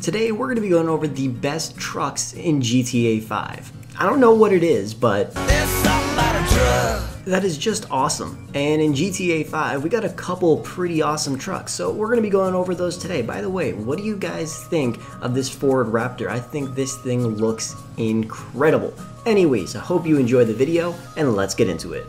Today we're going to be going over the best trucks in GTA 5. I don't know what it is, but that is just awesome. And in GTA 5, we got a couple pretty awesome trucks, so we're going to be going over those today. By the way, what do you guys think of this Ford Raptor? I think this thing looks incredible. Anyways, I hope you enjoy the video, and let's get into it.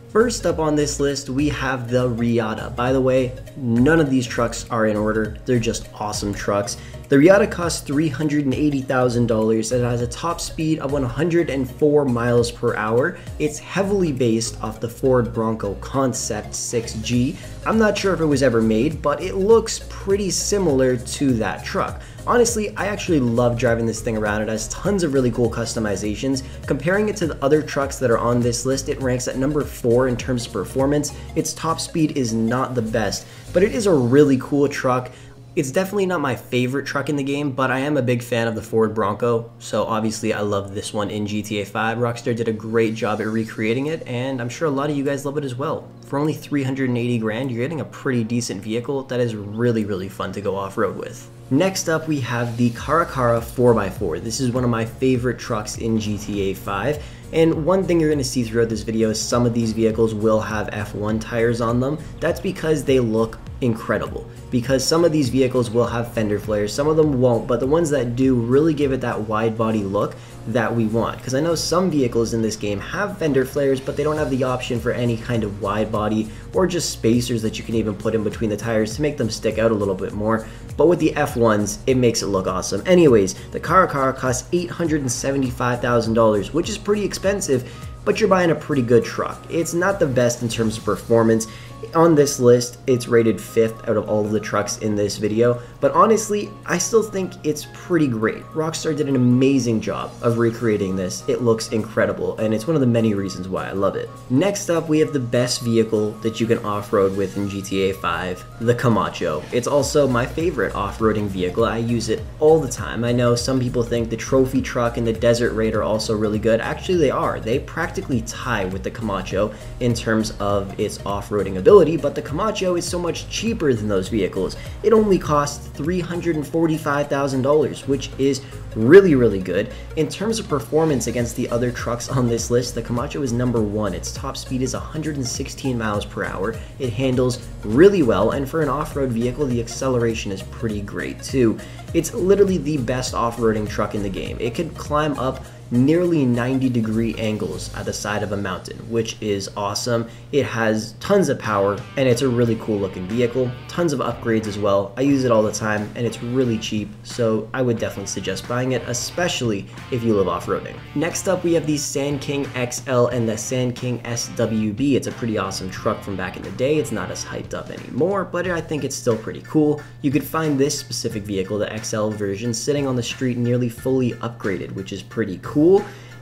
First up on this list, we have the Riada. By the way, none of these trucks are in order. They're just awesome trucks. The Riada costs $380,000 and has a top speed of 104 miles per hour. It's heavily based off the Ford Bronco Concept 6G. I'm not sure if it was ever made, but it looks pretty similar to that truck. Honestly, I actually love driving this thing around. It has tons of really cool customizations. Comparing it to the other trucks that are on this list, it ranks at number 4 in terms of performance. Its top speed is not the best, but it is a really cool truck. It's definitely not my favorite truck in the game, but I am a big fan of the Ford Bronco, so obviously I love this one in GTA 5. Rockstar did a great job at recreating it, and I'm sure a lot of you guys love it as well. For only 380 grand, you're getting a pretty decent vehicle that is really fun to go off-road with. Next up, we have the Karakara 4x4. This is one of my favorite trucks in GTA 5. And one thing you're going to see throughout this video is some of these vehicles will have F1 tires on them. That's because they look incredible. Because some of these vehicles will have fender flares, some of them won't, but the ones that do really give it that wide body look that we want. Because I know some vehicles in this game have fender flares, but they don't have the option for any kind of wide body or just spacers that you can even put in between the tires to make them stick out a little bit more. But with the F1s, it makes it look awesome. Anyways, the Karakara costs $875,000, which is pretty expensive, but you're buying a pretty good truck. It's not the best in terms of performance. On this list, it's rated 5th out of all of the trucks in this video, but honestly, I still think it's pretty great. Rockstar did an amazing job of recreating this. It looks incredible, and it's one of the many reasons why I love it. Next up, we have the best vehicle that you can off-road with in GTA 5, the Camacho. It's also my favorite off-roading vehicle. I use it all the time. I know some people think the trophy truck and the Desert Raid are also really good. Actually, they are. They practically tie with the Camacho in terms of its off-roading ability, but the Camacho is so much cheaper than those vehicles. It only costs $345,000, which is really good. In terms of performance against the other trucks on this list, the Camacho is number 1. Its top speed is 116 miles per hour. It handles really well, and for an off-road vehicle, the acceleration is pretty great too. It's literally the best off-roading truck in the game. It could climb up nearly 90-degree angles at the side of a mountain, which is awesome. It has tons of power, and it's a really cool looking vehicle. Tons of upgrades as well. I use it all the time, and it's really cheap, so I would definitely suggest buying it, especially if you live off-roading. Next up, we have the Sand King XL and the Sand King SWB. It's a pretty awesome truck from back in the day. It's not as hyped up anymore, but I think it's still pretty cool. You could find this specific vehicle, the XL version, sitting on the street nearly fully upgraded, which is pretty cool.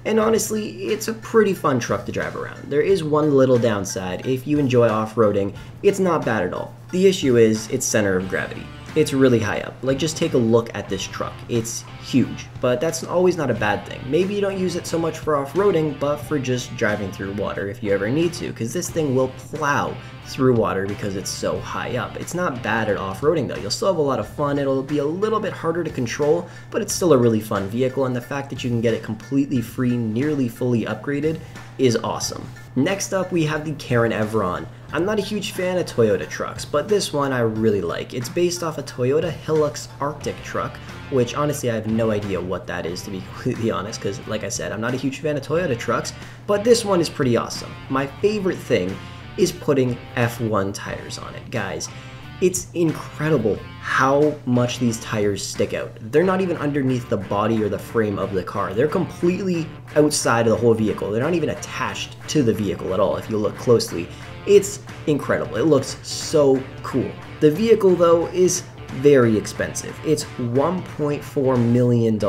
And honestly, it's a pretty fun truck to drive around. There is one little downside. If you enjoy off-roading, it's not bad at all. The issue is its center of gravity. It's really high up. Like, just take a look at this truck. It's huge, but that's always not a bad thing. Maybe you don't use it so much for off-roading, but for just driving through water if you ever need to, because this thing will plow through water because it's so high up. It's not bad at off-roading though. You'll still have a lot of fun. It'll be a little bit harder to control, but it's still a really fun vehicle, and the fact that you can get it completely free, nearly fully upgraded, is awesome. Next up, we have the Karen Evron. I'm not a huge fan of Toyota trucks, but this one I really like. It's based off a Toyota Hilux Arctic truck, which honestly I have no idea what that is, to be completely honest, because like I said, I'm not a huge fan of Toyota trucks, but this one is pretty awesome. My favorite thing is putting F1 tires on it. Guys, it's incredible how much these tires stick out. They're not even underneath the body or the frame of the car. They're completely outside of the whole vehicle. They're not even attached to the vehicle at all if you look closely. It's incredible. It looks so cool. The vehicle though is very expensive. It's $1.4 million.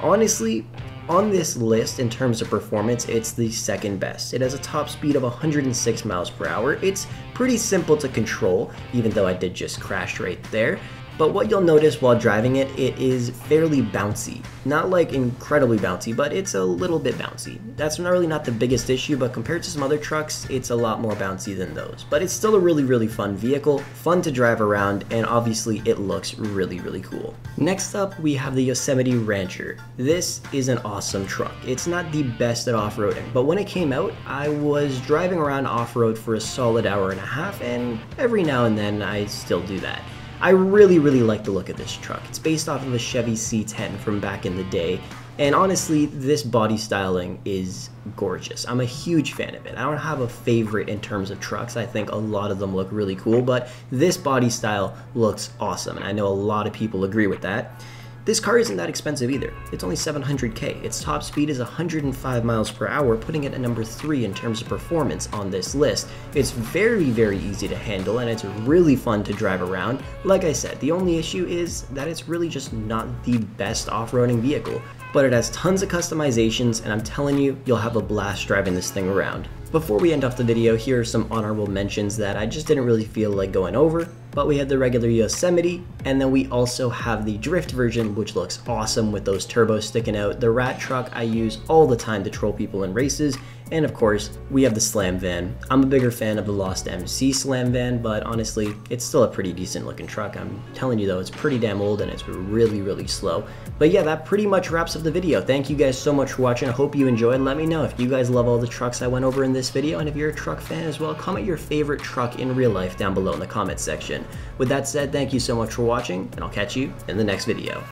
Honestly, on this list, in terms of performance, it's the second best. It has a top speed of 106 miles per hour. It's pretty simple to control, even though I did just crash right there. But what you'll notice while driving it, it is fairly bouncy. Not like incredibly bouncy, but it's a little bit bouncy. That's really not the biggest issue, but compared to some other trucks, it's a lot more bouncy than those. But it's still a really fun vehicle, fun to drive around, and obviously it looks really cool. Next up, we have the Yosemite Rancher. This is an awesome truck. It's not the best at off-roading, but when it came out, I was driving around off-road for a solid hour and a half, and every now and then I still do that. I really like the look of this truck. It's based off of a Chevy C10 from back in the day, and honestly, this body styling is gorgeous. I'm a huge fan of it. I don't have a favorite in terms of trucks. I think a lot of them look really cool, but this body style looks awesome, and I know a lot of people agree with that. This car isn't that expensive either. It's only $700K. Its top speed is 105 miles per hour, putting it at number 3 in terms of performance on this list. It's very easy to handle, and it's really fun to drive around. Like I said, the only issue is that it's really just not the best off-roading vehicle, but it has tons of customizations, and I'm telling you, you'll have a blast driving this thing around. Before we end off the video, here are some honorable mentions that I just didn't really feel like going over, but we have the regular Yosemite, and then we also have the drift version, which looks awesome with those turbos sticking out. The rat truck I use all the time to troll people in races, and of course, we have the slam van. I'm a bigger fan of the Lost MC slam van, but honestly, it's still a pretty decent looking truck. I'm telling you though, it's pretty damn old and it's really slow. But yeah, that pretty much wraps up the video. Thank you guys so much for watching. I hope you enjoyed. Let me know if you guys love all the trucks I went over in this video, and if you're a truck fan as well, comment your favorite truck in real life down below in the comments section. With that said, thank you so much for watching, and I'll catch you in the next video.